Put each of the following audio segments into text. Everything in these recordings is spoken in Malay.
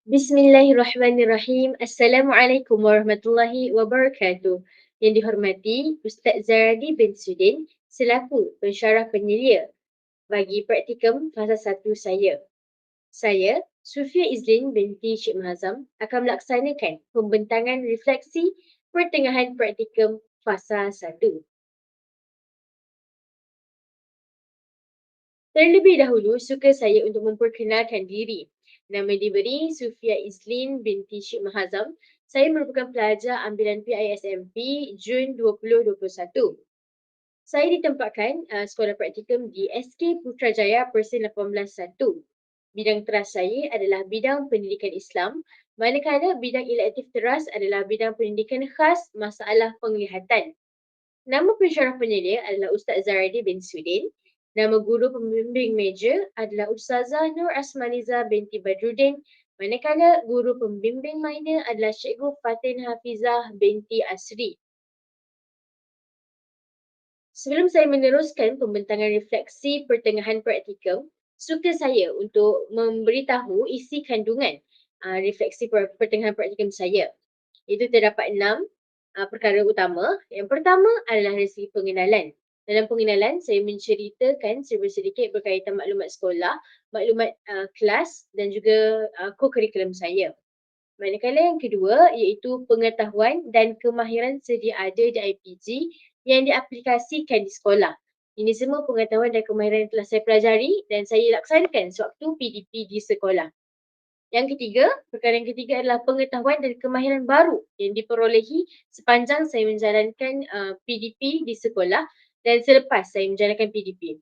Bismillahirrahmanirrahim. Assalamualaikum warahmatullahi wabarakatuh. Yang dihormati Ustaz Zaradi bin Sudin selaku pensyarah penyelia bagi praktikum fasa 1 saya. Saya, Sufia Izlin binti Syed Mahazam akan melaksanakan pembentangan refleksi pertengahan praktikum fasa 1. Terlebih dahulu, suka saya untuk memperkenalkan diri. Nama diberi Sufia Izlin binti Syed Mahazam. Saya merupakan pelajar ambilan PISMP Jun 2021. Saya ditempatkan sekolah praktikum di SK Putrajaya Persen 181. Bidang teras saya adalah bidang pendidikan Islam, manakala bidang elektif teras adalah bidang pendidikan khas masalah penglihatan. Nama pensyarah penyelia adalah Ustaz Zaradi bin Sudin. Nama guru pembimbing meja adalah Ustazah Nur Asmaniza binti Badruddin. Manakala guru pembimbing minor adalah Cikgu Fatin Hafizah binti Asri. Sebelum saya meneruskan pembentangan refleksi pertengahan praktikum, suka saya untuk memberitahu isi kandungan refleksi pertengahan praktikum saya. Itu terdapat 6 perkara utama. Yang pertama adalah dari segi pengenalan. Dalam pengenalan, saya menceritakan serba sedikit berkaitan maklumat sekolah, maklumat kelas dan juga co-curriculum saya. Manakala yang kedua iaitu pengetahuan dan kemahiran sedia ada di IPG yang diaplikasikan di sekolah. Ini semua pengetahuan dan kemahiran yang telah saya pelajari dan saya laksanakan sewaktu PDP di sekolah. Yang ketiga, perkara yang ketiga adalah pengetahuan dan kemahiran baru yang diperolehi sepanjang saya menjalankan PDP di sekolah dan selepas saya menjalankan PDP.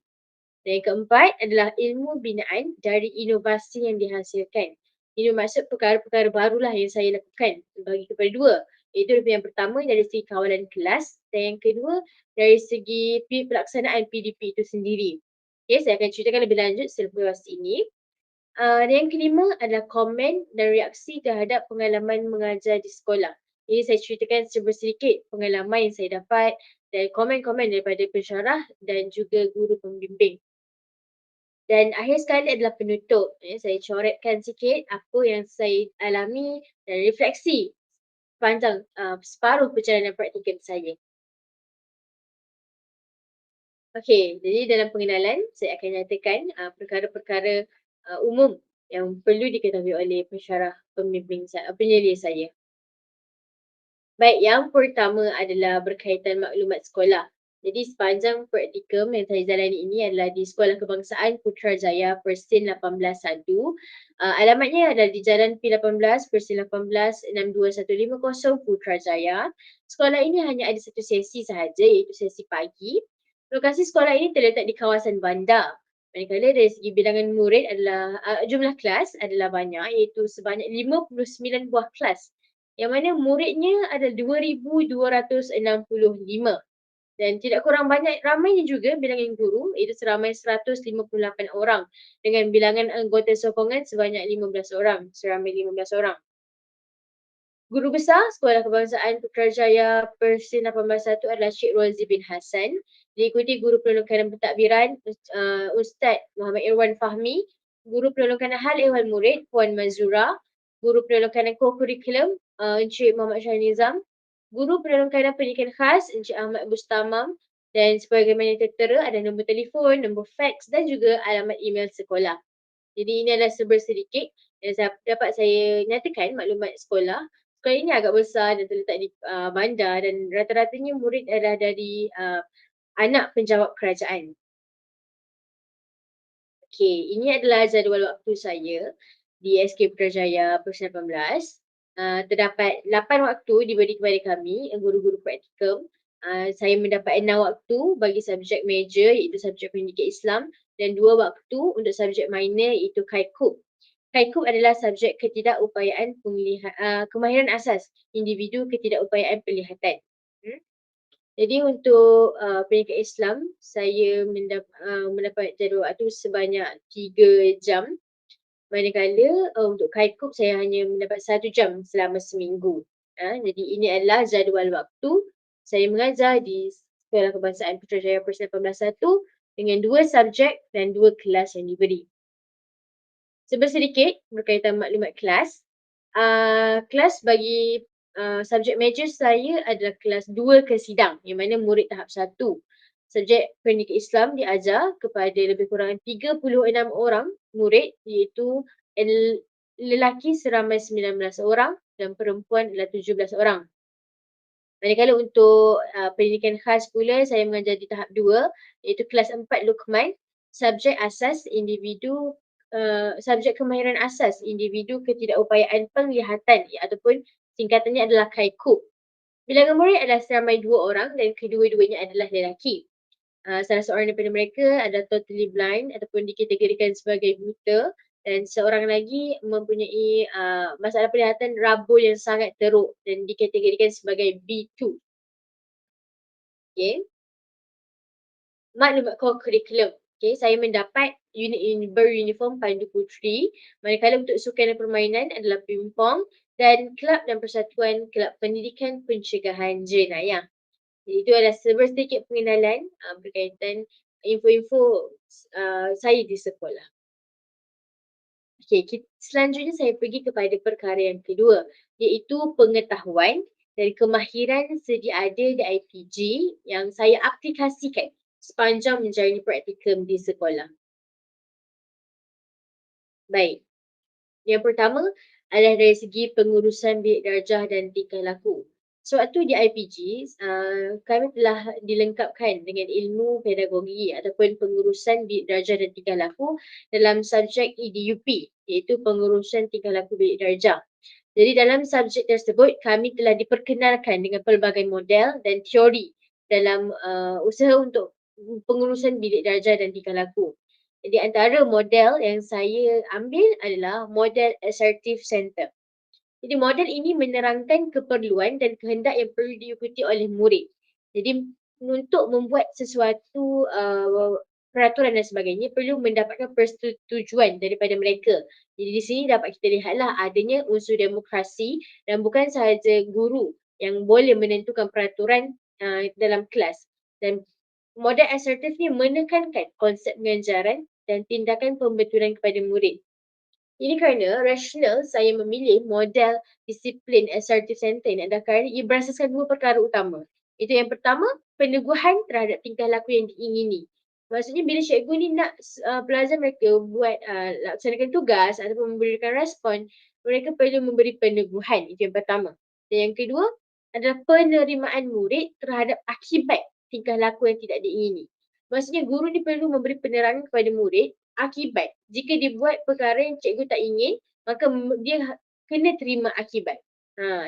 Dan yang keempat adalah ilmu binaan dari inovasi yang dihasilkan. Ini maksud perkara-perkara barulah yang saya lakukan bagi kepada dua. Iaitu yang pertama dari segi kawalan kelas dan yang kedua dari segi pelaksanaan PDP itu sendiri. Okay, saya akan ceritakan lebih lanjut selepas ini. Dan yang kelima adalah komen dan reaksi terhadap pengalaman mengajar di sekolah. Ini saya ceritakan serba sedikit pengalaman yang saya dapat dan komen-komen daripada pensyarah dan juga guru pembimbing. Dan akhir sekali adalah penutup. Saya coretkan sikit apa yang saya alami dan refleksi sepanjang separuh perjalanan praktikum saya. Okey, jadi dalam pengenalan saya akan nyatakan perkara-perkara umum yang perlu diketahui oleh pensyarah penyelia saya. Baik, yang pertama adalah berkaitan maklumat sekolah. Jadi sepanjang praktikum yang saya jalani ini adalah di Sekolah Kebangsaan Putrajaya Persin 181. Alamatnya adalah di Jalan P18 Persin 18 62150 Putrajaya. Sekolah ini hanya ada satu sesi sahaja iaitu sesi pagi. Lokasi sekolah ini terletak di kawasan bandar. Manakala dari segi bilangan murid adalah jumlah kelas adalah banyak iaitu sebanyak 59 buah kelas yang mana muridnya ada 2,265 dan tidak kurang banyak ramainya juga bilangan guru iaitu seramai 158 orang dengan bilangan anggota sokongan sebanyak 15 orang, seramai 15 orang. Guru besar Sekolah Kebangsaan Putrajaya Persin 181 adalah Syed Rozi bin Hassan. Diikuti guru penolong pentadbiran Ustaz Muhammad Irwan Fahmi, guru penolong hal ehwal murid Puan Mazura, guru penolong co-curriculum Encik Muhammad Shah Nizam, guru penolong pendidikan khas Encik Ahmad Bustamam dan sebagaimana tertera ada nombor telefon, nombor fax dan juga alamat email sekolah. Jadi ini adalah serba sedikit yang dapat saya nyatakan maklumat sekolah. Sekolah ini agak besar dan terletak di bandar dan rata-ratanya murid adalah dari anak penjawat kerajaan. Okey, ini adalah jadual waktu saya di SK Putrajaya Persen 18. Terdapat 8 waktu diberi kepada kami, guru-guru praktikum. Saya mendapat 6 waktu bagi subjek major iaitu subjek pendidikan Islam dan 2 waktu untuk subjek minor iaitu KAIKUP. KAIKUP adalah subjek ketidakupayaan kemahiran asas individu ketidakupayaan penglihatan. Jadi untuk pendidikan Islam, saya mendapat jadual waktu sebanyak 3 jam. Manakala untuk KAIKUP saya hanya mendapat 1 jam selama seminggu. Jadi ini adalah jadual waktu saya mengajar di Sekolah Kebangsaan Putrajaya Persen 181 dengan 2 subjek dan 2 kelas yang diberi. Serba sedikit berkaitan maklumat kelas. Kelas bagi subjek major saya adalah kelas 2 ke sidang, yang mana murid tahap 1. Subjek Pendidikan Islam diajar kepada lebih kurang 36 orang murid, iaitu lelaki seramai 19 orang dan perempuan adalah 17 orang. Manakala untuk pendidikan khas pula, saya mengajar di tahap 2, iaitu kelas 4 Luqman, subjek asas individu subjek kemahiran asas individu ketidakupayaan penglihatan ataupun singkatannya adalah KAIKUP. Bilangan murid adalah seramai 2 orang dan kedua-duanya adalah lelaki. Salah seorang daripada mereka adalah totally blind ataupun dikategorikan sebagai buta, dan seorang lagi mempunyai masalah penglihatan rabun yang sangat teruk dan dikategorikan sebagai B2. Okey. Maklumat core curriculum. Okey, saya mendapat unit beruniform Pandu Puteri, manakala untuk sukan dan permainan adalah pingpong dan kelab dan persatuan kelab pendidikan pencegahan jenayah. Jadi itu adalah sedikit pengenalan berkaitan info-info saya di sekolah. Okey, selanjutnya saya pergi kepada perkara yang kedua, iaitu pengetahuan dan kemahiran sedia ada di IPG yang saya aplikasikan sepanjang menjalani praktikum di sekolah. Baik, yang pertama adalah dari segi pengurusan bilik darjah dan tingkah laku. Sewaktu di IPG, kami telah dilengkapkan dengan ilmu pedagogi ataupun pengurusan bilik darjah dan tingkah laku dalam subjek EDUP, iaitu pengurusan tingkah laku bilik darjah. Jadi dalam subjek tersebut, kami telah diperkenalkan dengan pelbagai model dan teori dalam usaha untuk pengurusan bilik darjah dan tingkah laku. Jadi antara model yang saya ambil adalah model assertive center. Jadi model ini menerangkan keperluan dan kehendak yang perlu diikuti oleh murid. Jadi untuk membuat sesuatu peraturan dan sebagainya perlu mendapatkan persetujuan daripada mereka. Jadi di sini dapat kita lihatlah adanya unsur demokrasi dan bukan sahaja guru yang boleh menentukan peraturan dalam kelas. Dan model assertif ni menekankan konsep pengajaran dan tindakan pembetulan kepada murid. Ini kerana rasional saya memilih model disiplin assertive center ini adalah kerana ia berasaskan dua perkara utama. Itu yang pertama, peneguhan terhadap tingkah laku yang diingini. Maksudnya bila cikgu ni nak pelajar mereka buat laksanakan tugas ataupun memberikan respon, mereka perlu memberi peneguhan. Itu yang pertama. Dan yang kedua adalah penerimaan murid terhadap akibat tingkah laku yang tidak diingini. Maksudnya guru ni perlu memberi penerangan kepada murid akibat. Jika dia buat perkara yang cikgu tak ingin, maka dia kena terima akibat.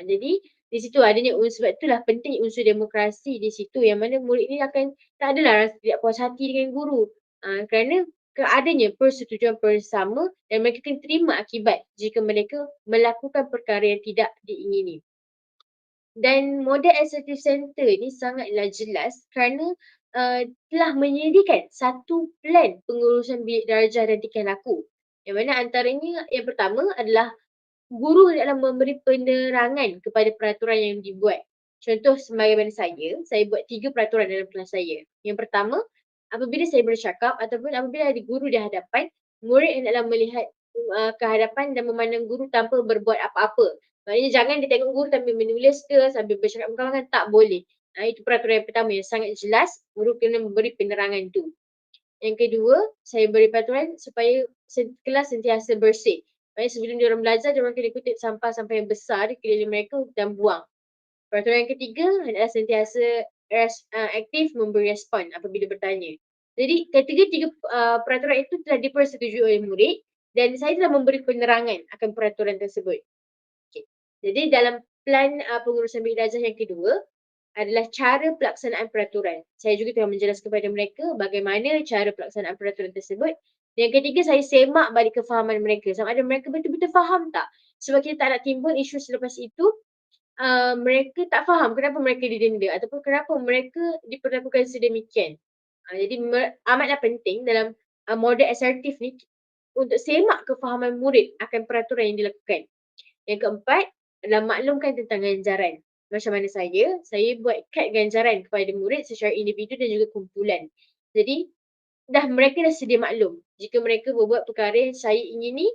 Jadi di situ adanya unsur, sebab itulah penting unsur demokrasi di situ, yang mana murid ni akan tak adalah rasa tidak puas hati dengan guru. Kerana adanya persetujuan bersama dan mereka kena terima akibat jika mereka melakukan perkara yang tidak diingini. Dan model assertive center ni sangatlah jelas kerana telah menyediakan satu plan pengurusan bilik darjah dan tingkah laku. Yang mana antaranya yang pertama adalah guru hendaklah memberi penerangan kepada peraturan yang dibuat. Contoh sebagaimana saya buat 3 peraturan dalam kelas saya. Yang pertama, apabila saya bercakap ataupun apabila ada guru di hadapan, murid hendaklah melihat ke hadapan dan memandang guru tanpa berbuat apa-apa. Maknanya jangan dia tengok guru sambil menulis ke, sambil bercakap muka-muka, tak boleh. Itu peraturan yang pertama yang sangat jelas, guru kena memberi penerangan tu. Yang kedua, saya beri peraturan supaya kelas sentiasa bersih. Maksudnya sebelum diorang belajar, diorang kena kutip sampah-sampah yang besar di keliling mereka dan buang. Peraturan yang ketiga adalah sentiasa aktif memberi respon apabila bertanya. Jadi ketiga-tiga peraturan itu telah dipersetujui oleh murid dan saya telah memberi penerangan akan peraturan tersebut. Okay. Jadi dalam plan pengurusan bilik darjah yang kedua adalah cara pelaksanaan peraturan. Saya juga telah menjelaskan kepada mereka bagaimana cara pelaksanaan peraturan tersebut. Yang ketiga, saya semak balik kefahaman mereka. Sama ada mereka betul-betul faham tak? Sebab kita tak nak timbul isu selepas itu, mereka tak faham kenapa mereka didenda ataupun kenapa mereka diperlakukan sedemikian. Jadi amatlah penting dalam model assertif ni untuk semak kefahaman murid akan peraturan yang dilakukan. Yang keempat adalah maklumkan tentang ganjaran. Macam mana saya buat kad ganjaran kepada murid secara individu dan juga kumpulan. Jadi mereka dah sedia maklum. Jika mereka berbuat perkara yang saya ingini,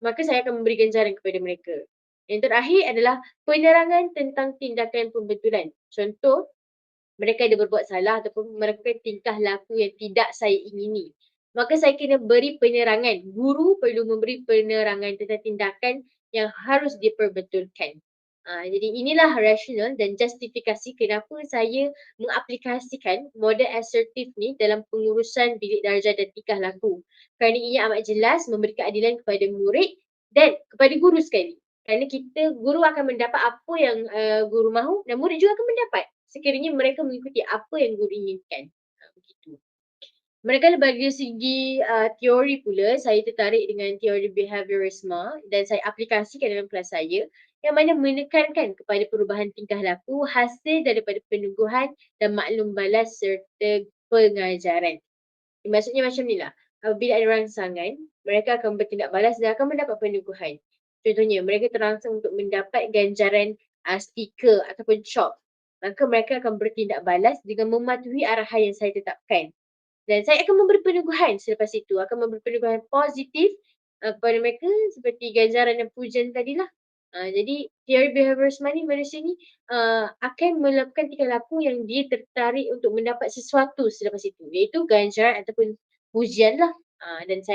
maka saya akan memberi ganjaran kepada mereka. Yang terakhir adalah penerangan tentang tindakan pembetulan. Contoh, mereka ada berbuat salah ataupun mereka tingkah laku yang tidak saya ingini. Maka saya kena beri penerangan. Guru perlu memberi penerangan tentang tindakan yang harus diperbetulkan. Jadi inilah rasional dan justifikasi kenapa saya mengaplikasikan model asertif ni dalam pengurusan bilik darjah dan tingkah laku. Kerana ia amat jelas memberi keadilan kepada murid dan kepada guru sekali. Kerana guru akan mendapat apa yang guru mahu dan murid juga akan mendapat sekiranya mereka mengikuti apa yang guru inginkan. Begitu. Manakala bagi segi teori pula, saya tertarik dengan teori behaviorisme dan saya aplikasikan dalam kelas saya yang mana menekankan kepada perubahan tingkah laku hasil daripada peneguhan dan maklum balas serta pengajaran. Maksudnya macam ni lah. Apabila ada rangsangan, mereka akan bertindak balas dan akan mendapat peneguhan. Contohnya, mereka terangsang untuk mendapat ganjaran stiker ataupun chop. Maka mereka akan bertindak balas dengan mematuhi arahan yang saya tetapkan. Dan saya akan memberi peneguhan selepas itu. Akan memberi peneguhan positif kepada mereka seperti ganjaran dan pujian tadilah. Jadi, teori behaviorisme ni manusia ni akan melakukan tingkah laku yang dia tertarik untuk mendapat sesuatu selepas itu. Iaitu ganjaran ataupun pujian lah. Dan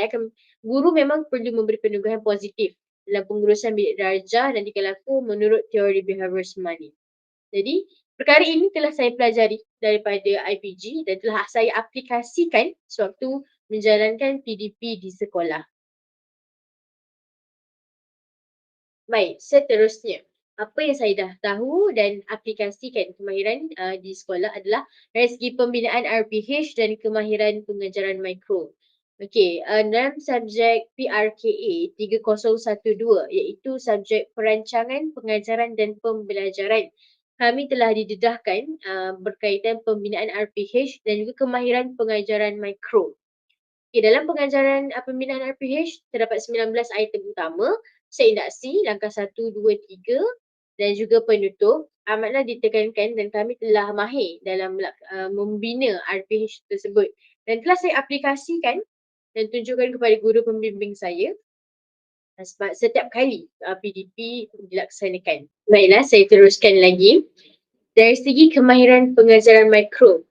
guru memang perlu memberi peneguhan positif dalam pengurusan bilik darjah dan tingkah laku menurut teori behaviorisme ni. Jadi, perkara ini telah saya pelajari daripada IPG dan telah saya aplikasikan sewaktu menjalankan PDP di sekolah. Baik, seterusnya. Apa yang saya dah tahu dan aplikasikan kemahiran di sekolah adalah dari segi pembinaan RPH dan kemahiran pengajaran mikro. Okey, dalam subjek PRKA 3012 iaitu subjek perancangan, pengajaran dan pembelajaran. Kami telah didedahkan berkaitan pembinaan RPH dan juga kemahiran pengajaran mikro. Okay, dalam pengajaran pembinaan RPH terdapat 19 item utama, seindaksi, langkah 1, 2, 3 dan juga penutup. Amatlah ditekankan dan kami telah mahir dalam membina RPH tersebut. Dan telah saya aplikasikan dan tunjukkan kepada guru pembimbing saya sebab setiap kali PDP dilaksanakan. Baiklah, saya teruskan lagi. Dari segi kemahiran pengajaran mikro,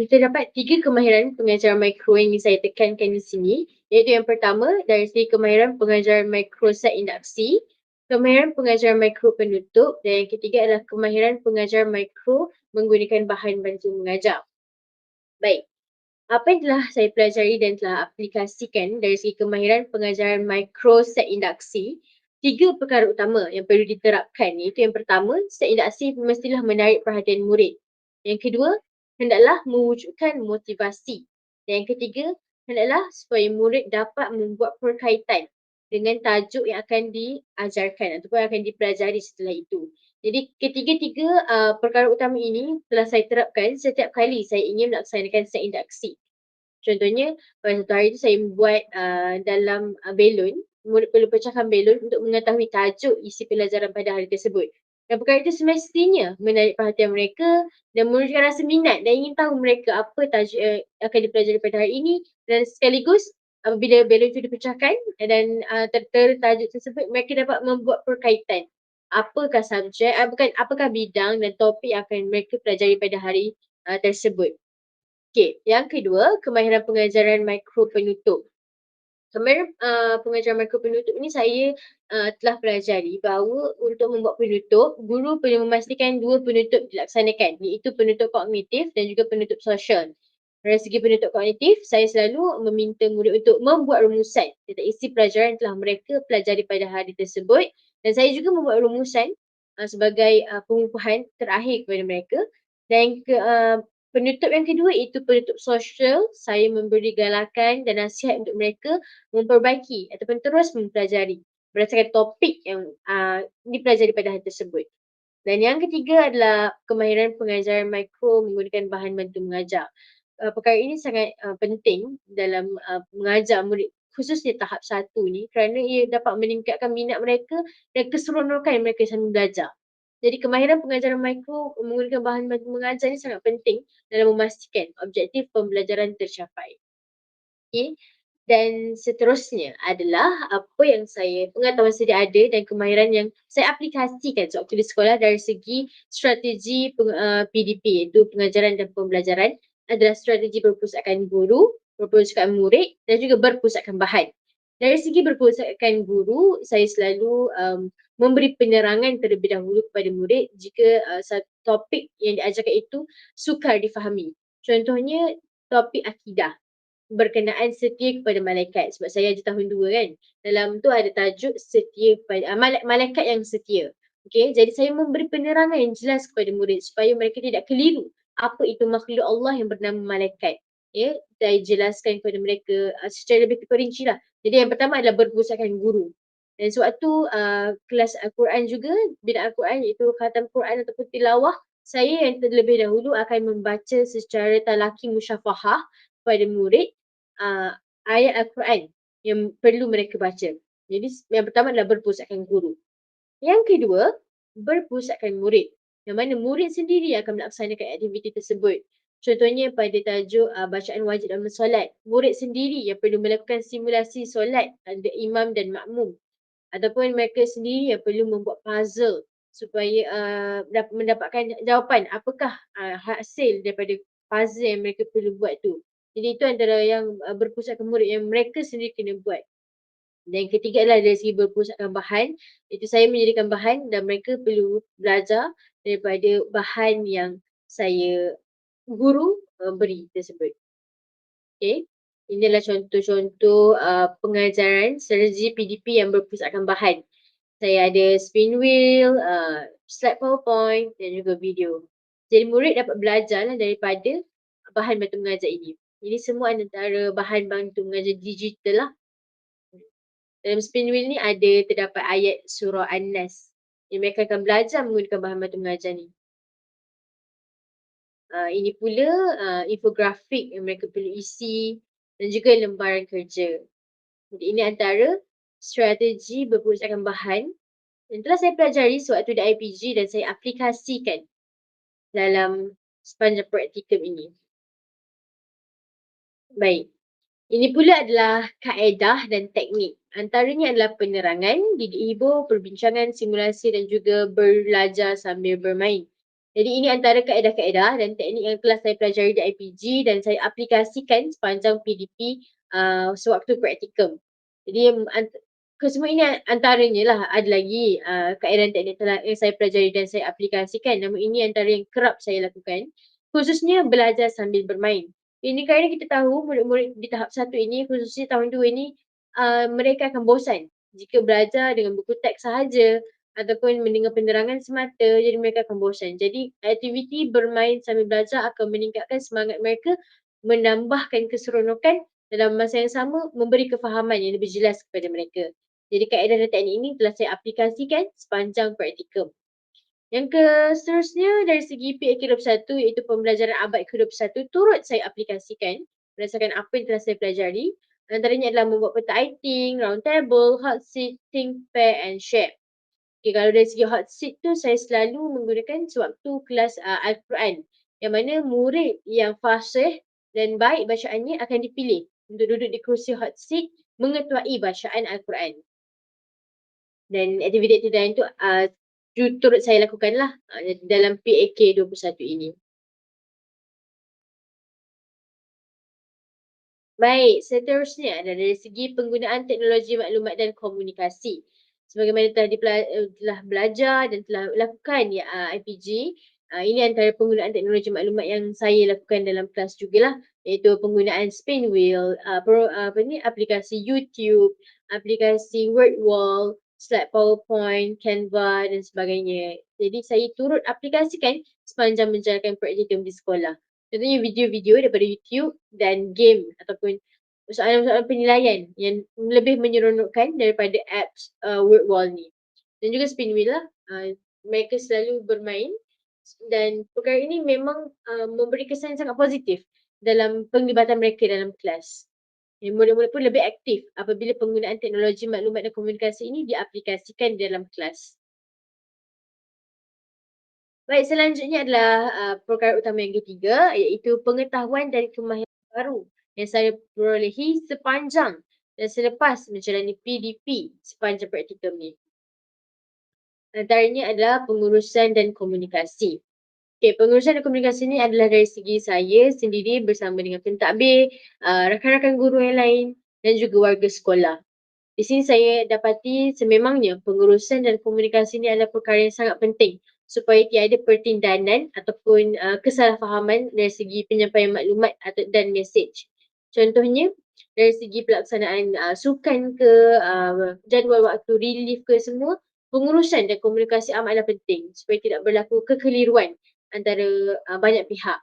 terdapat 3 kemahiran pengajaran mikro yang saya tekankan di sini, iaitu yang pertama dari segi kemahiran pengajaran mikro set induksi, kemahiran pengajaran mikro penutup dan yang ketiga adalah kemahiran pengajaran mikro menggunakan bahan bantu mengajar. Baik, apa yang telah saya pelajari dan telah aplikasikan dari segi kemahiran pengajaran mikro set induksi, 3 perkara utama yang perlu diterapkan iaitu yang pertama, set induksi mestilah menarik perhatian murid. Yang kedua, hendaklah mewujudkan motivasi. Dan yang ketiga, hendaklah supaya murid dapat membuat perkaitan dengan tajuk yang akan diajarkan ataupun akan dipelajari setelah itu. Jadi ketiga-tiga perkara utama ini telah saya terapkan setiap kali saya ingin melaksanakan set induksi. Contohnya, pada satu hari itu saya membuat dalam belon, murid perlu pecahkan belon untuk mengetahui tajuk isi pelajaran pada hari tersebut. Dan perkara itu semestinya menarik perhatian mereka dan menunjukkan rasa minat dan ingin tahu mereka apa tajuk yang akan dipelajari pada hari ini dan sekaligus apabila belon itu dipecahkan dan tertera tajuk tersebut, mereka dapat membuat perkaitan. Apakah subjek, apakah bidang dan topik yang akan mereka pelajari pada hari tersebut. Okey, yang kedua, kemahiran pengajaran mikro penutup. Kemahiran pengajaran mikro penutup ini saya telah pelajari bahawa untuk membuat penutup, guru perlu memastikan 2 penutup dilaksanakan, iaitu penutup kognitif dan juga penutup sosial. Dari segi penutup kognitif, saya selalu meminta murid untuk membuat rumusan tentang isi pelajaran yang telah mereka pelajari pada hari tersebut dan saya juga membuat rumusan sebagai pengukuhan terakhir kepada mereka. Dan penutup yang kedua iaitu penutup sosial, saya memberi galakan dan nasihat untuk mereka memperbaiki ataupun terus mempelajari berdasarkan topik yang dipelajari pada hari tersebut. Dan yang ketiga adalah kemahiran pengajaran mikro menggunakan bahan bantu mengajar. Perkara ini sangat penting dalam mengajar murid khususnya tahap 1 ni kerana ia dapat meningkatkan minat mereka dan keseronokan mereka sambil belajar. Jadi kemahiran pengajaran mikro menggunakan bahan bantu mengajar ni sangat penting dalam memastikan objektif pembelajaran tercapai. Okay. Dan seterusnya adalah apa yang pengetahuan sedia ada dan kemahiran yang saya aplikasikan sewaktu di sekolah dari segi strategi PDP, iaitu pengajaran dan pembelajaran adalah strategi berpusatkan guru, berpusatkan murid dan juga berpusatkan bahan. Dari segi berpusatkan guru, saya selalu memberi penerangan terlebih dahulu kepada murid jika satu topik yang diajarkan itu sukar difahami. Contohnya topik akidah berkenaan setia kepada malaikat, sebab saya ajar tahun 2 kan. Dalam tu ada tajuk setia kepada malaikat yang setia. Okey, jadi saya memberi penerangan yang jelas kepada murid supaya mereka tidak keliru apa itu makhluk Allah yang bernama malaikat. Ya, saya jelaskan kepada mereka secara lebih terperinci lah. Jadi yang pertama adalah berpusatkan guru. Dan sewaktu kelas Al-Quran juga, bina Al-Quran iaitu khatam Quran ataupun tilawah, saya yang terlebih dahulu akan membaca secara talaki musyafahah kepada murid ayat Al-Quran yang perlu mereka baca. Jadi yang pertama adalah berpusatkan guru. Yang kedua, berpusatkan murid. Yang mana murid sendiri akan melaksanakan aktiviti tersebut. Contohnya pada tajuk bacaan wajib dalam solat. Murid sendiri yang perlu melakukan simulasi solat ada imam dan makmum. Ataupun mereka sendiri yang perlu membuat puzzle supaya mendapatkan jawapan apakah hasil daripada puzzle yang mereka perlu buat tu. Jadi itu antara yang berpusatkan murid yang mereka sendiri kena buat. Dan yang ketiga adalah dari segi berpusatkan bahan, itu saya menyediakan bahan dan mereka perlu belajar daripada bahan yang saya guru beri tersebut. Okey. Ini adalah contoh-contoh pengajaran strategi PDP yang berpusatkan bahan. Saya ada spin wheel, slide PowerPoint dan juga video. Jadi murid dapat belajar lah daripada bahan bantu mengajar ini. Ini semua antara bahan bantu mengajar digital lah. Dalam spin wheel ni terdapat ayat surah An-Nas. Jadi mereka akan belajar menggunakan bahan bantu mengajar ni. Ini pula infografik yang mereka perlu isi dan juga lembaran kerja. Jadi ini antara strategi berpusatkan bahan yang telah saya pelajari sewaktu di IPG dan saya aplikasikan dalam sepanjang praktikum ini. Baik. Ini pula adalah kaedah dan teknik. Antaranya adalah penerangan, didik hibur, perbincangan, simulasi dan juga belajar sambil bermain. Jadi ini antara kaedah-kaedah dan teknik yang telah saya pelajari di IPG dan saya aplikasikan sepanjang PDP sewaktu praktikum. Jadi kesemua ini antaranya lah, ada lagi kaedah dan teknik yang saya pelajari dan saya aplikasikan. Namun ini antara yang kerap saya lakukan, khususnya belajar sambil bermain. Ini kerana kita tahu murid-murid di tahap 1 ini, khususnya tahun 2 ini, mereka akan bosan jika belajar dengan buku teks sahaja ataupun mendengar penerangan semata, jadi mereka akan bosan. Jadi aktiviti bermain sambil belajar akan meningkatkan semangat mereka, menambahkan keseronokan dalam masa yang sama, memberi kefahaman yang lebih jelas kepada mereka. Jadi kaedah dan teknik ini telah saya aplikasikan sepanjang praktikum. Yang seterusnya dari segi PAK21 iaitu pembelajaran abad ke-21 turut saya aplikasikan berdasarkan apa yang telah saya pelajari. Antaranya adalah membuat peta iting, round table, hot seat, think, pair and share. Okay, kalau dari segi hot seat tu saya selalu menggunakan sewaktu kelas Al-Quran yang mana murid yang fasih dan baik bacaannya akan dipilih untuk duduk di kerusi hot seat mengetuai bacaan Al-Quran. Dan aktiviti-aktiviti lain tu turut saya lakukanlah dalam PAK 21 ini. Baik, seterusnya adalah dari segi penggunaan teknologi maklumat dan komunikasi. Sebagaimana telah belajar dan telah lakukan IPG, ini antara penggunaan teknologi maklumat yang saya lakukan dalam kelas jugalah, iaitu penggunaan spin wheel, aplikasi YouTube, aplikasi Wordwall, slide PowerPoint, Canva dan sebagainya. Jadi saya turut aplikasikan sepanjang menjalankan praktikum di sekolah. Contohnya video-video daripada YouTube dan game ataupun soalan-soalan penilaian yang lebih menyeronokkan daripada apps Wordwall ni. Dan juga spin wheel lah. Mereka selalu bermain dan perkara ini memang memberi kesan yang sangat positif dalam penglibatan mereka dalam kelas. Murid-murid pun lebih aktif apabila penggunaan teknologi maklumat dan komunikasi ini diaplikasikan dalam kelas. Baik, selanjutnya adalah perkara utama yang ketiga iaitu pengetahuan dan kemahiran baru yang saya perolehi sepanjang dan selepas menjalani PDP sepanjang praktikum ni. Antaranya adalah pengurusan dan komunikasi. Okey, pengurusan dan komunikasi ni adalah dari segi saya sendiri bersama dengan pentadbir, rakan-rakan guru yang lain dan juga warga sekolah. Di sini saya dapati sememangnya pengurusan dan komunikasi ni adalah perkara yang sangat penting supaya tiada pertindanan ataupun kesalahfahaman dari segi penyampaian maklumat atau dan mesej. Contohnya dari segi pelaksanaan sukan ke, jadual waktu relief ke semua, pengurusan dan komunikasi amatlah penting supaya tidak berlaku kekeliruan antara banyak pihak.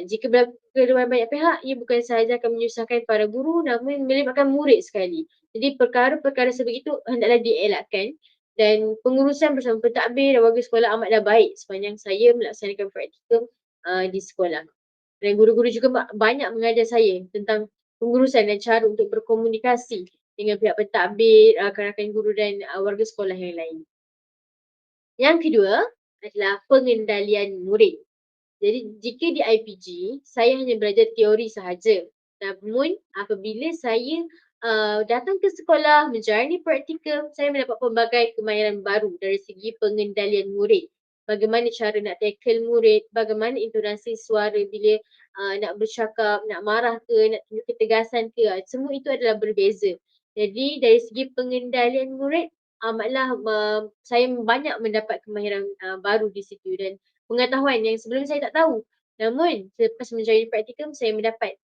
Jika berlaku kekeliruan banyak pihak, ia bukan sahaja akan menyusahkan para guru namun melibatkan murid sekali. Jadi perkara-perkara sebegitu hendaklah dielakkan dan pengurusan bersama pentadbir dan warga sekolah amatlah baik sepanjang saya melaksanakan praktikum di sekolah. Dan guru-guru juga banyak mengajar saya tentang pengurusan dan cara untuk berkomunikasi dengan pihak pentadbir, rakan-rakan guru dan warga sekolah yang lain. Yang kedua adalah pengendalian murid. Jadi jika di IPG, saya hanya belajar teori sahaja. Namun apabila saya datang ke sekolah menjalani praktikum, saya mendapat pelbagai kemahiran baru dari segi pengendalian murid. Bagaimana cara nak tackle murid, bagaimana intonasi suara bila nak bercakap, nak marah ke, nak tunjuk ketegasan ke, semua itu adalah berbeza. Jadi dari segi pengendalian murid, amatlah saya banyak mendapat kemahiran baru di situ dan pengetahuan yang sebelum saya tak tahu. Namun selepas menjalani praktikum saya mendapat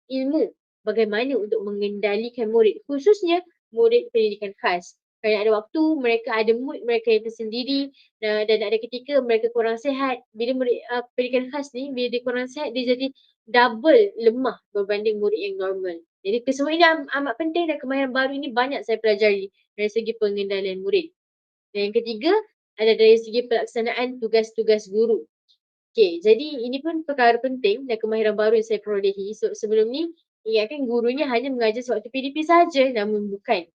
ilmu bagaimana untuk mengendalikan murid, khususnya murid pendidikan khas. Kerana ada waktu mereka ada mood mereka yang tersendiri dan ada ketika mereka kurang sihat. Bila murid pendidikan khas ni, bila dia kurang sihat dia jadi double lemah berbanding murid yang normal. Jadi kesemua ini amat penting dan kemahiran baru ini banyak saya pelajari dari segi pengendalian murid. Dan yang ketiga ada dari segi pelaksanaan tugas-tugas guru. Okey, jadi ini pun perkara penting dan kemahiran baru yang saya perolehi. Sebelum ni, ingatkan gurunya hanya mengajar sewaktu PDP saja, namun bukan.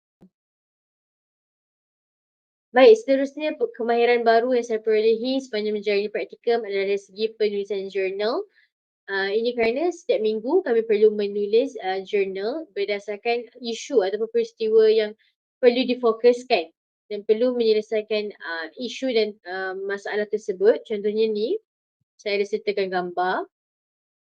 Baik, seterusnya kemahiran baru yang saya perolehi sepanjang menjalani praktikum adalah dari segi penulisan jurnal. Ini kerana setiap minggu kami perlu menulis jurnal berdasarkan isu ataupun peristiwa yang perlu difokuskan dan perlu menyelesaikan isu dan masalah tersebut. Contohnya ni, saya ada sertakan gambar.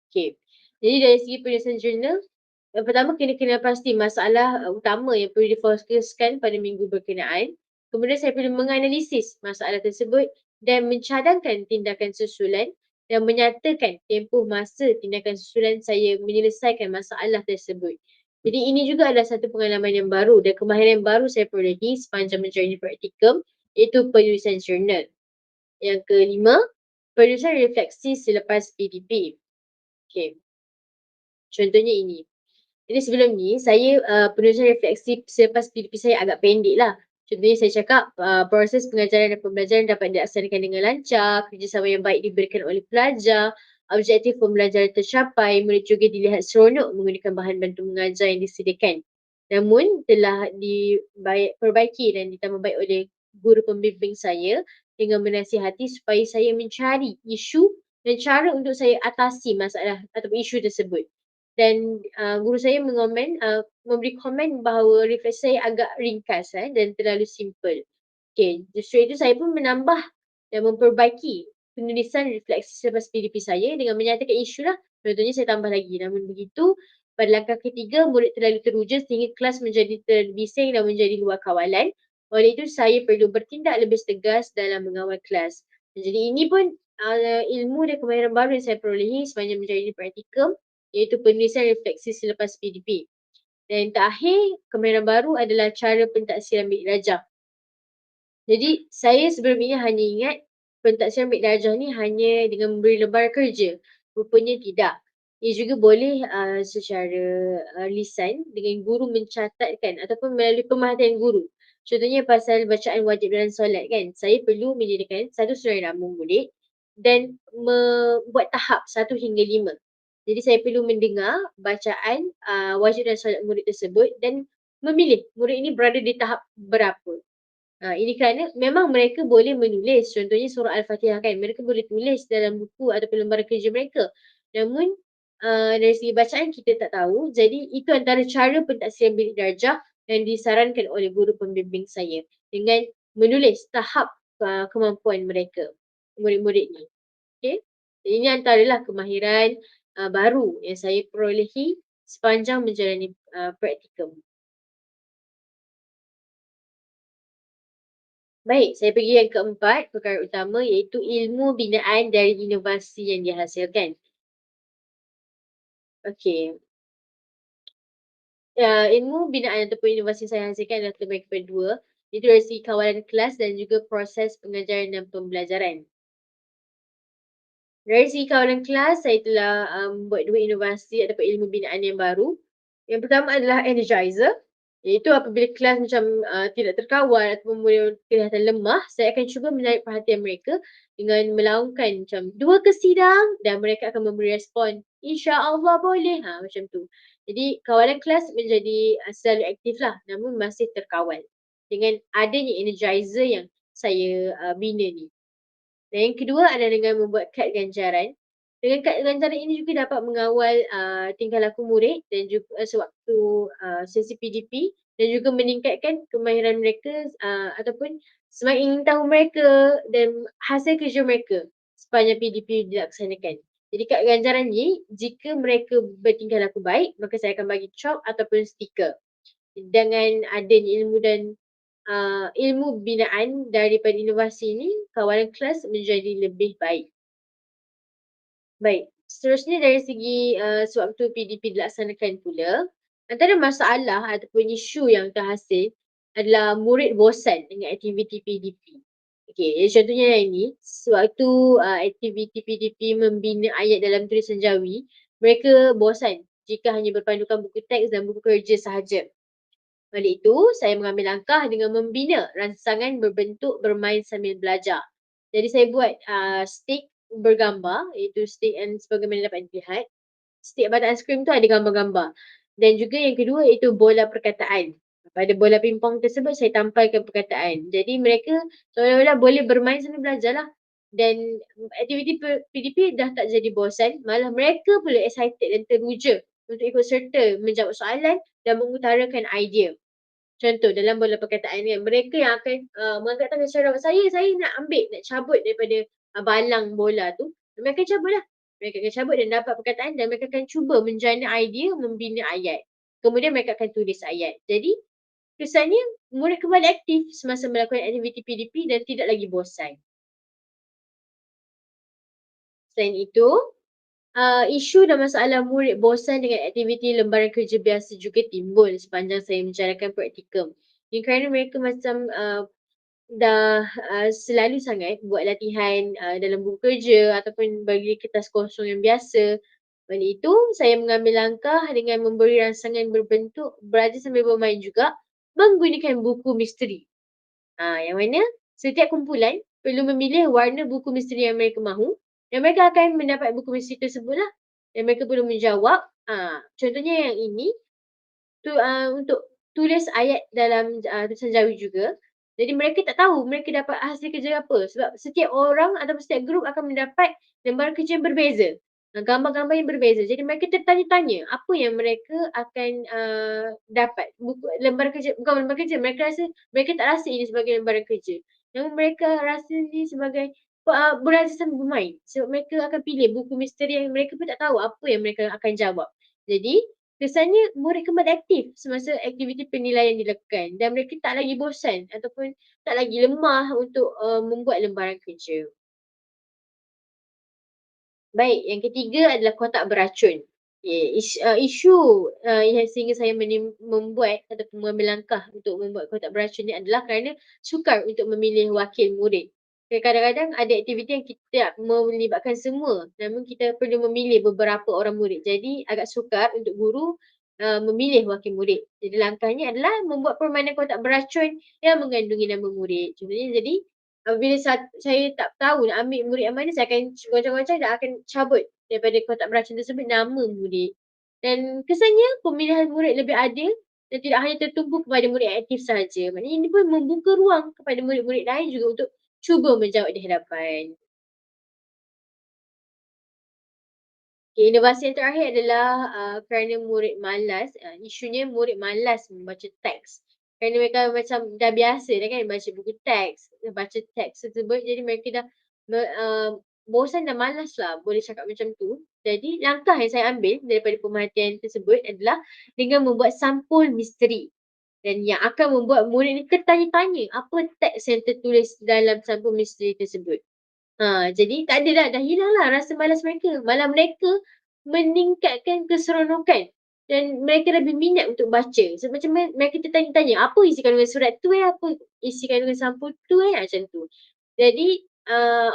Okey. Jadi dari segi penulisan jurnal, yang pertama kena pasti masalah utama yang perlu difokuskan pada minggu berkenaan. Kemudian saya perlu menganalisis masalah tersebut dan mencadangkan tindakan susulan dan menyatakan tempoh masa tindakan susulan saya menyelesaikan masalah tersebut. Jadi ini juga adalah satu pengalaman yang baru dan kemahiran yang baru saya perolehi sepanjang menjalani praktikum, iaitu penulisan jurnal. Yang kelima, penulisan refleksi selepas PDP. Okey. Contohnya ini. Jadi sebelum ni saya penulisan refleksi selepas PDP saya agak pendek lah. Contohnya saya cakap proses pengajaran dan pembelajaran dapat dilaksanakan dengan lancar, kerjasama yang baik diberikan oleh pelajar, objektif pembelajaran tercapai, murid juga dilihat seronok menggunakan bahan bantu mengajar yang disediakan. Namun telah diperbaiki dan ditambah baik oleh guru pembimbing saya dengan menasihati supaya saya mencari isu dan cara untuk saya atasi masalah atau isu tersebut. Dan guru saya memberi komen bahawa refleksi saya agak ringkas dan terlalu simple. Okey, justru itu saya pun menambah dan memperbaiki penulisan refleksi selepas PDP saya dengan menyatakan isu lah. Contohnya saya tambah lagi. Namun begitu, pada langkah ketiga, murid terlalu teruja sehingga kelas menjadi terbising dan menjadi luar kawalan. Oleh itu, saya perlu bertindak lebih tegas dalam mengawal kelas. Jadi ini pun ilmu dan kemahiran baru yang saya perolehi sepanjang menjalani praktikum, iaitu penulisan refleksi selepas PDP. Dan yang terakhir, kemahiran baru adalah cara pentaksiran bilik darjah. Jadi saya sebelum ini hanya ingat pentaksiran bilik darjah ni hanya dengan memberi lembar kerja. Rupanya tidak. Ia juga boleh secara lisan dengan guru mencatatkan ataupun melalui pemerhatian guru. Contohnya pasal bacaan wajib dalam solat kan. Saya perlu menyediakan satu surah Al-Rahman murid dan membuat tahap 1 hingga 5. Jadi saya perlu mendengar bacaan wajib dan solat murid tersebut dan memilih murid ini berada di tahap berapa. Ini kerana memang mereka boleh menulis, contohnya surah Al-Fatihah kan, mereka boleh tulis dalam buku ataupun lembaran kerja mereka. Namun dari segi bacaan kita tak tahu. Jadi itu antara cara pentaksiran bilik darjah yang disarankan oleh guru pembimbing saya dengan menulis tahap kemampuan mereka, murid-murid ni. Okey. Ini antaralah kemahiran baru yang saya perolehi sepanjang menjalani praktikum. Baik, saya pergi yang keempat, perkara utama iaitu ilmu binaan dari inovasi yang dihasilkan. Okey. Ilmu binaan ataupun inovasi saya hasilkan adalah terbagi kepada dua, iaitu dari segi kawalan kelas dan juga proses pengajaran dan pembelajaran. Dari segi kawalan kelas, saya telah membuat dua inovasi ataupun ilmu binaan yang baru. Yang pertama adalah energizer, iaitu apabila kelas macam tidak terkawal ataupun murid kelihatan lemah, saya akan cuba menarik perhatian mereka dengan melaungkan macam 2 ke sidang dan mereka akan memberi respon, "InsyaAllah boleh." Macam tu. Jadi kawalan kelas menjadi selalu aktif lah namun masih terkawal dengan adanya energizer yang saya bina ni. Dan yang kedua adalah dengan membuat kad ganjaran. Dengan kad ganjaran ini juga dapat mengawal tingkah laku murid dan juga sewaktu sesi PDP dan juga meningkatkan kemahiran mereka ataupun semakin ingin tahu mereka dan hasil kerja mereka sepanjang PDP dilaksanakan. Jadi kad ganjaran ni jika mereka bertingkah laku baik maka saya akan bagi chalk ataupun stiker. Dengan adanya ilmu dan ilmu binaan daripada inovasi ini, kawalan kelas menjadi lebih baik. Baik, seterusnya dari segi sewaktu PDP dilaksanakan pula, antara masalah ataupun isu yang terhasil adalah murid bosan dengan aktiviti PDP. Okey, contohnya yang ini, sewaktu aktiviti PDP membina ayat dalam tulisan Jawi, mereka bosan jika hanya berpandukan buku teks dan buku kerja sahaja. Oleh itu, saya mengambil langkah dengan membina rangsangan berbentuk bermain sambil belajar. Jadi saya buat stick bergambar, iaitu stick yang sebagaimana dapat dilihat. Stick bata aiskrim tu ada gambar-gambar. Dan juga yang kedua iaitu bola perkataan. Pada bola pingpong tersebut saya tampalkan perkataan. Jadi mereka seolah-olah boleh bermain sambil belajar lah. Dan aktiviti PDP dah tak jadi bosan, malah mereka pula excited dan teruja untuk ikut serta menjawab soalan dan mengutarakan idea. Contoh dalam bola perkataan kan, mereka yang akan mengangkat tangan secara saya nak ambil, nak cabut daripada balang bola tu. Mereka cabutlah. Mereka akan cabut dan dapat perkataan dan mereka akan cuba menjana idea membina ayat. Kemudian mereka akan tulis ayat. Jadi kesannya murid kembali aktif semasa melakukan aktiviti PDP dan tidak lagi bosan. Selain itu, isu dan masalah murid bosan dengan aktiviti lembaran kerja biasa juga timbul sepanjang saya menjalankan praktikum. Ini kerana mereka macam dah selalu sangat buat latihan dalam buku kerja ataupun bagi kertas kosong yang biasa. Oleh itu, saya mengambil langkah dengan memberi rangsangan berbentuk belajar sambil bermain juga menggunakan buku misteri. Yang mana setiap kumpulan perlu memilih warna buku misteri yang mereka mahu dan mereka akan mendapat buku misteri tersebutlah dan mereka perlu menjawab. Contohnya yang ini untuk tulis ayat dalam tulisan Jawi juga. Jadi mereka tak tahu mereka dapat hasil kerja apa sebab setiap orang ataupun setiap grup akan mendapat lembaran kerja yang berbeza. Gambar-gambar yang berbeza. Jadi mereka tertanya-tanya apa yang mereka akan dapat. Lembaran kerja, bukan lembaran kerja, mereka tak rasa ini sebagai lembaran kerja. Namun mereka rasa ini sebagai belajar sambil bermain. Sebab mereka akan pilih buku misteri yang mereka pun tak tahu apa yang mereka akan jawab. Jadi kesannya murid kembali aktif semasa aktiviti penilaian dilakukan dan mereka tak lagi bosan ataupun tak lagi lemah untuk membuat lembaran kerja. Baik, yang ketiga adalah kotak beracun. Isu yang sehingga saya membuat ataupun mengambil langkah untuk membuat kotak beracun ni adalah kerana sukar untuk memilih wakil murid. Kadang-kadang ada aktiviti yang kita melibatkan semua, namun kita perlu memilih beberapa orang murid. Jadi agak sukar untuk guru memilih wakil murid. Jadi langkahnya adalah membuat permainan kotak beracun yang mengandungi nama murid. Contohnya jadi apabila saya tak tahu nak ambil murid yang mana, saya akan goncang-goncang dan akan cabut daripada kotak beracun tersebut nama murid. Dan kesannya pemilihan murid lebih adil dan tidak hanya tertumpu kepada murid yang aktif sahaja. Maknanya ini pun membuka ruang kepada murid-murid lain juga untuk cuba menjawab di hadapan. Okay, inovasi yang terakhir adalah, kerana murid malas, isunya murid malas membaca teks. Kerana mereka macam dah biasa dah kan baca buku teks, baca teks tersebut, jadi mereka dah bosan dan malas lah, boleh cakap macam tu. Jadi langkah yang saya ambil daripada pemerhatian tersebut adalah dengan membuat sampul misteri, dan yang akan membuat murid ni tertanya-tanya apa teks yang tertulis dalam sampul misteri tersebut. Jadi tak ada dah hilanglah rasa malas mereka. Malah mereka meningkatkan keseronokan dan mereka lebih minat untuk baca. So, macam mereka tertanya-tanya, "Apa isi kandungan surat tu Apa isi kandungan sampul tu Macam tu. Jadi,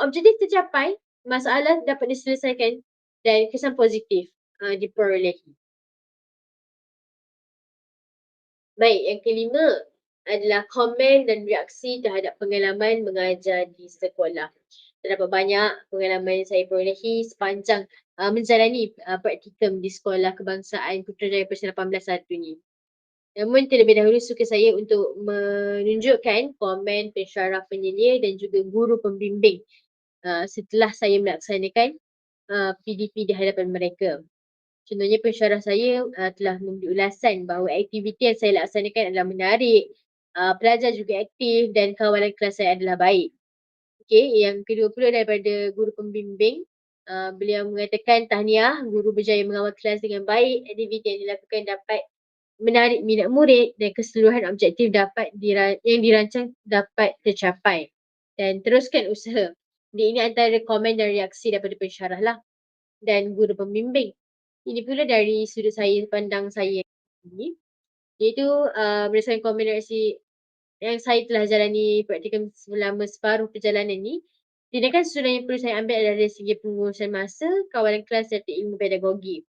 objektif tercapai, masalah dapat diselesaikan dan kesan positif, diperolehi. Baik, yang kelima adalah komen dan reaksi terhadap pengalaman mengajar di sekolah. Terdapat banyak pengalaman yang saya perolehi sepanjang menjalani praktikum di Sekolah Kebangsaan Putrajaya Persatuan 18 ni. Namun terlebih dahulu suka saya untuk menunjukkan komen pensyarah penyelia dan juga guru pembimbing setelah saya melaksanakan PDP di hadapan mereka. Contohnya pensyarah saya telah memberi ulasan bahawa aktiviti yang saya laksanakan adalah menarik, pelajar juga aktif dan kawalan kelas saya adalah baik. Okey, yang kedua pula daripada guru pembimbing, beliau mengatakan, "Tahniah, guru berjaya mengawal kelas dengan baik. Aktiviti yang dilakukan dapat menarik minat murid dan keseluruhan objektif yang dirancang dapat tercapai. Dan teruskan usaha." Jadi ini antara komen dan reaksi daripada pensyarah lah dan guru pembimbing. Ini pula dari sudut pandang saya ni, iaitu berdasarkan komen dan reaksi yang saya telah jalani praktikum selama separuh perjalanan ni, tindakan susulan yang perlu saya ambil adalah dari segi pengurusan masa, kawalan kelas serta ilmu pedagogi.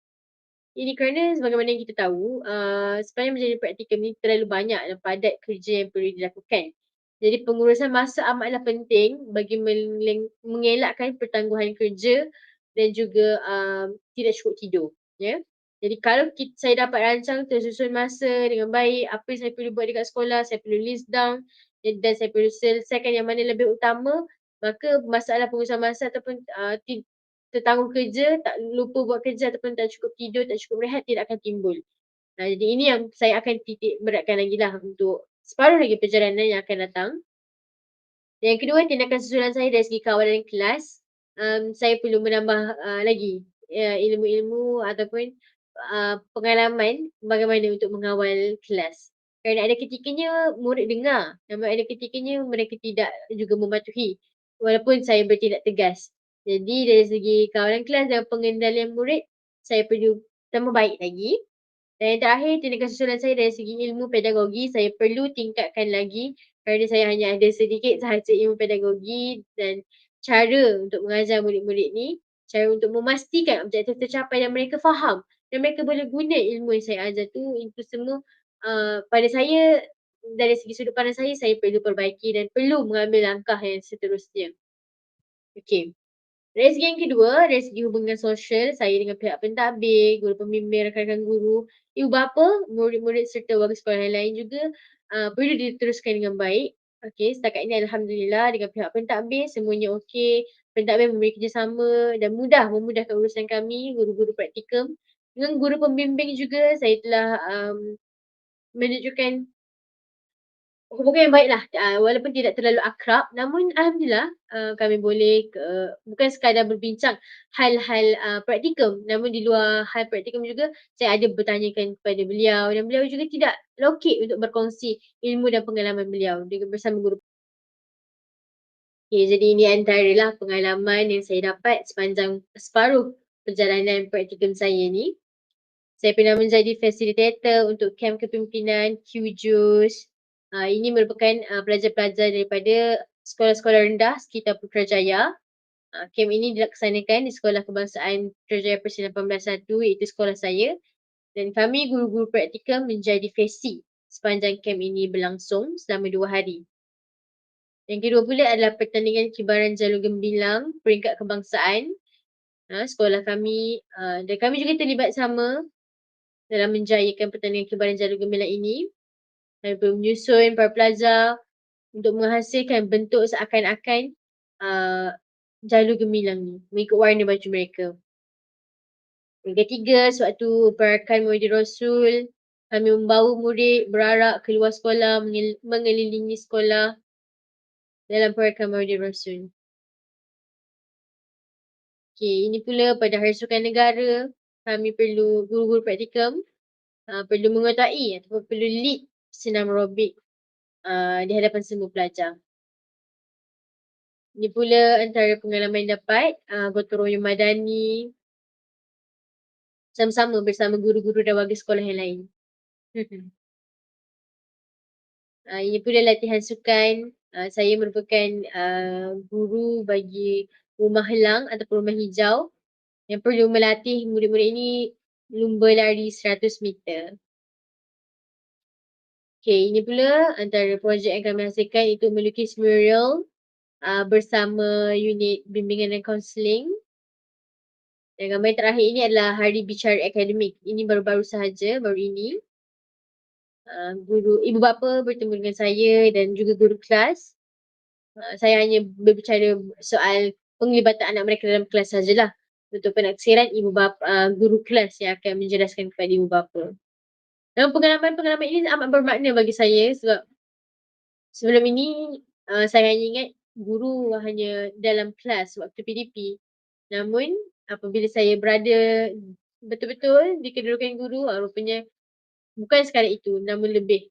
Ini kerana sebagaimana yang kita tahu, sepanjang menjalani praktikum ni terlalu banyak dan padat kerja yang perlu dilakukan. Jadi pengurusan masa amatlah penting bagi mengelakkan pertangguhan kerja dan juga tidak cukup tidur, ya. Jadi kalau saya dapat rancang tersusun masa dengan baik, apa yang saya perlu buat dekat sekolah, saya perlu list down dan saya perlu selesaikan yang mana lebih utama, maka masalah pengurusan masa ataupun tertangguh kerja, tak lupa buat kerja ataupun tak cukup tidur, tak cukup rehat tidak akan timbul. Jadi ini yang saya akan titik beratkan lagi lah untuk separuh lagi perjalanan yang akan datang. Dan yang kedua, tindakan susulan saya dari segi kawalan kelas, saya perlu menambah lagi ilmu-ilmu ataupun pengalaman bagaimana untuk mengawal kelas. Kerana ada ketikanya murid dengar, namun ada ketikanya mereka tidak juga mematuhi walaupun saya bertindak tegas. Jadi dari segi kawalan kelas dan pengendalian murid, saya perlu tambah baik lagi. Dan yang terakhir, tindakan susulan saya dari segi ilmu pedagogi, saya perlu tingkatkan lagi kerana saya hanya ada sedikit sahaja ilmu pedagogi dan cara untuk mengajar murid-murid ni, cara untuk memastikan objektif tercapai dan mereka faham dan mereka boleh guna ilmu yang saya ajar tu, itu semua pada saya, dari segi sudut pandang saya perlu perbaiki dan perlu mengambil langkah yang seterusnya. Okey. Dari segi yang kedua, dari segi hubungan sosial saya dengan pihak pentadbir, guru pembimbing, rakan-rakan guru, ibu bapa, murid-murid serta warga sekolah yang lain juga perlu diteruskan dengan baik. Okey, setakat ini alhamdulillah dengan pihak pentadbir semuanya okey. Pentadbir memberi kerjasama dan memudahkan urusan kami, guru-guru praktikum. Dengan guru pembimbing juga saya telah menunjukkan hubungan yang baiklah, walaupun tidak terlalu akrab, namun alhamdulillah, kami boleh bukan sekadar berbincang hal-hal, praktikum, namun di luar hal praktikum juga saya ada bertanyakan kepada beliau dan beliau juga tidak lokek untuk berkongsi ilmu dan pengalaman beliau dengan bersama guru. Okay, jadi ini antaralah pengalaman yang saya dapat sepanjang separuh perjalanan praktikum saya ni. Saya pernah menjadi fasilitator untuk kem kepimpinan QJUS. Ini merupakan pelajar-pelajar daripada sekolah-sekolah rendah sekitar Putrajaya. Kem ini dilaksanakan di Sekolah Kebangsaan Putrajaya Persatuan 181 iaitu sekolah saya. Dan kami guru-guru praktikum menjadi fesi sepanjang kem ini berlangsung selama 2 hari. Yang kedua pula adalah pertandingan kibaran jalur gembilang peringkat kebangsaan sekolah kami dan kami juga terlibat sama dalam menjayakan pertandingan kibaran jalur gemilang ini. Kami perlu menyusun para pelajar untuk menghasilkan bentuk seakan-akan jalur gemilang ni mengikut warna baju mereka. Yang ketiga, sewaktu perakan Maulid Rasul, kami membawa murid berarak keluar sekolah, mengelilingi sekolah dalam perakan Maulid Rasul. Okey, ini pula pada Hari Sukan Negara, kami perlu guru-guru praktikum perlu mengetahui ataupun perlu lead senam aerobik di hadapan semua pelajar. Ini pula antara pengalaman yang dapat gotong royong madani sama-sama bersama guru-guru dan warga sekolah yang lain. Ini pula latihan sukan. Saya merupakan guru bagi rumah helang ataupun rumah hijau yang perlu melatih murid-murid ini lumba lari 100 meter. Okey, ini pula antara projek yang kami hasilkan itu melukis mural bersama unit bimbingan dan kaunseling. Dan gambar yang terakhir ini adalah Hari Bicara Akademik. Ini baru-baru sahaja, baru ini. Guru ibu bapa bertemu dengan saya dan juga guru kelas. Saya hanya berbicara soal penglibatan anak mereka dalam kelas sajalah. Untuk penaksiran ibu bapa, guru kelas yang akan menjelaskan kepada ibu bapa. Dan pengalaman-pengalaman ini amat bermakna bagi saya sebab sebelum ini saya hanya ingat guru hanya dalam kelas waktu PDP. Namun apabila saya berada betul-betul di kedudukan guru, rupanya bukan sekadar itu, namun lebih.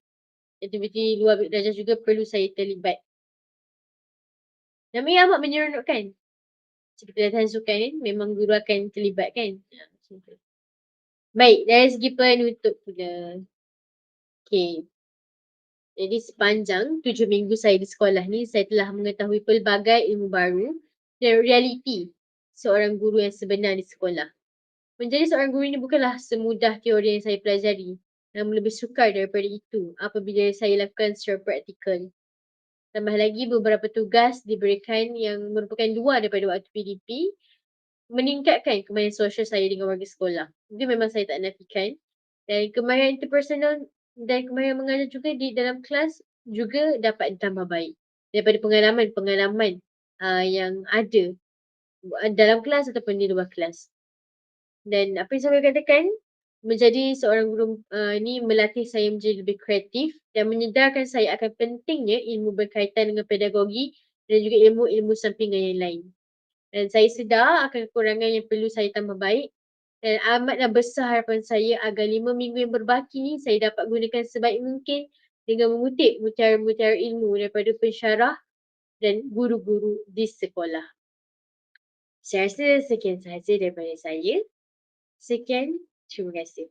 Aktiviti luar darjah juga perlu saya terlibat. Namanya amat menyeronokkan. Seperti latihan sukan kan, memang guru akan terlibat kan. Macam tu. Baik, dari segi penutup pula. Okey. Jadi sepanjang 7 minggu saya di sekolah ni, saya telah mengetahui pelbagai ilmu baru dan realiti seorang guru yang sebenar di sekolah. Menjadi seorang guru ini bukanlah semudah teori yang saya pelajari, namun lebih sukar daripada itu apabila saya lakukan secara praktikal. Tambah lagi beberapa tugas diberikan yang merupakan luar daripada waktu PDP, meningkatkan kemahiran sosial saya dengan warga sekolah. Itu memang saya tak nafikan. Dan kemahiran interpersonal dan kemahiran mengajar juga di dalam kelas juga dapat ditambah baik daripada pengalaman-pengalaman yang ada dalam kelas ataupun di luar kelas. Dan apa yang saya katakan, menjadi seorang guru ni melatih saya menjadi lebih kreatif dan menyedarkan saya akan pentingnya ilmu berkaitan dengan pedagogi dan juga ilmu-ilmu sampingan yang lain. Dan saya sedar akan kekurangan yang perlu saya tambah baik dan amatlah besar harapan saya agar 5 minggu yang berbaki ni saya dapat gunakan sebaik mungkin dengan mengutip mutiara-mutiara ilmu daripada pensyarah dan guru-guru di sekolah. Saya rasa sekian sahaja daripada saya. Sekian, terima kasih.